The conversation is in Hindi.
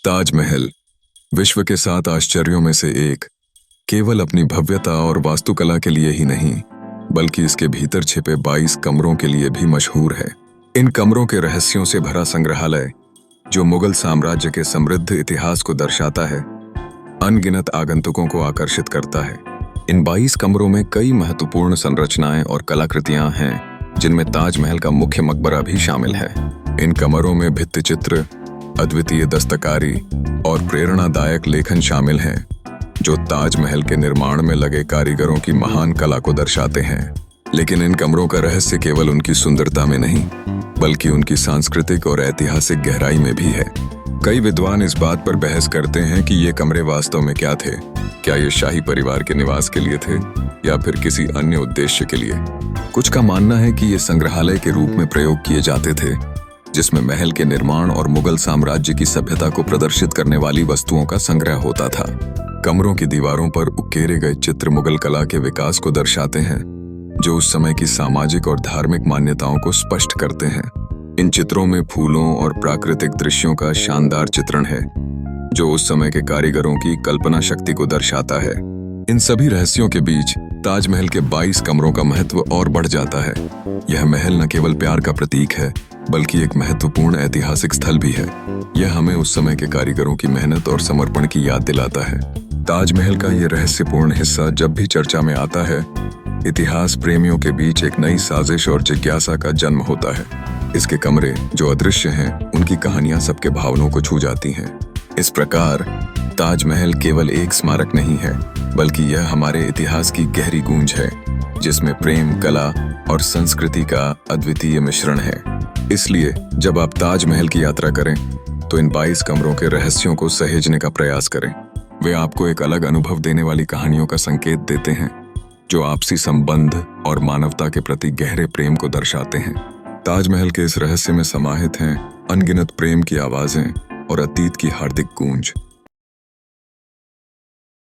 ताजमहल विश्व के 7 आश्चर्यों में से एक केवल अपनी भव्यता और वास्तुकला के लिए ही नहीं बल्कि इसके भीतर छिपे 22 कमरों के लिए भी मशहूर है। इन कमरों के रहस्यों से भरा संग्रहालय जो मुगल साम्राज्य के समृद्ध इतिहास को दर्शाता है, अनगिनत आगंतुकों को आकर्षित करता है। इन 22 कमरों में कई महत्वपूर्ण संरचनाएं और कलाकृतियां हैं, जिनमें ताजमहल का मुख्य मकबरा भी शामिल है। इन कमरों में भित्तिचित्र, अद्वितीय दस्तकारी और प्रेरणादायक लेखन शामिल हैं, जो ताजमहल के निर्माण में लगे कारीगरों की महान कला को दर्शाते हैं। लेकिन इन कमरों का रहस्य केवल उनकी सुंदरता में नहीं, बल्कि उनकी सांस्कृतिक और ऐतिहासिक गहराई में भी है। कई विद्वान इस बात पर बहस करते हैं कि ये कमरे वास्तव में क्या थे। क्या ये शाही परिवार के निवास के लिए थे या फिर किसी अन्य उद्देश्य के लिए? कुछ का मानना है कि ये संग्रहालय के रूप में प्रयोग किए जाते थे, जिसमें महल के निर्माण और मुगल साम्राज्य की सभ्यता को प्रदर्शित करने वाली वस्तुओं का संग्रह होता था। कमरों की दीवारों पर उकेरे गए चित्र मुगल कला के विकास को दर्शाते हैं, जो उस समय की सामाजिक और धार्मिक मान्यताओं को स्पष्ट करते हैं। इन चित्रों में फूलों और प्राकृतिक दृश्यों का शानदार चित्रण है, जो उस समय के कारीगरों की कल्पना शक्ति को दर्शाता है। इन सभी रहस्यों के बीच ताजमहल के 22 कमरों का महत्व और बढ़ जाता है। यह महल न केवल प्यार का प्रतीक है, बल्कि एक महत्वपूर्ण ऐतिहासिक स्थल भी है। यह हमें उस समय के कारीगरों की मेहनत और समर्पण की याद दिलाता है। ताजमहल का यह रहस्यपूर्ण हिस्सा जब भी चर्चा में आता है, इतिहास प्रेमियों के बीच एक नई साजिश और जिज्ञासा का जन्म होता है। इसके कमरे जो अदृश्य हैं, उनकी कहानियां सबके भावनाओं को छू जाती हैं। इस प्रकार ताजमहल केवल एक स्मारक नहीं है, बल्कि यह हमारे इतिहास की गहरी गूंज है, जिसमें प्रेम, कला और संस्कृति का अद्वितीय मिश्रण है। इसलिए जब आप ताजमहल की यात्रा करें, तो इन 22 कमरों के रहस्यों को सहेजने का प्रयास करें। वे आपको एक अलग अनुभव देने वाली कहानियों का संकेत देते हैं, जो आपसी संबंध और मानवता के प्रति गहरे प्रेम को दर्शाते हैं। ताजमहल के इस रहस्य में समाहित हैं अनगिनत प्रेम की आवाजें और अतीत की हार्दिक गूंज।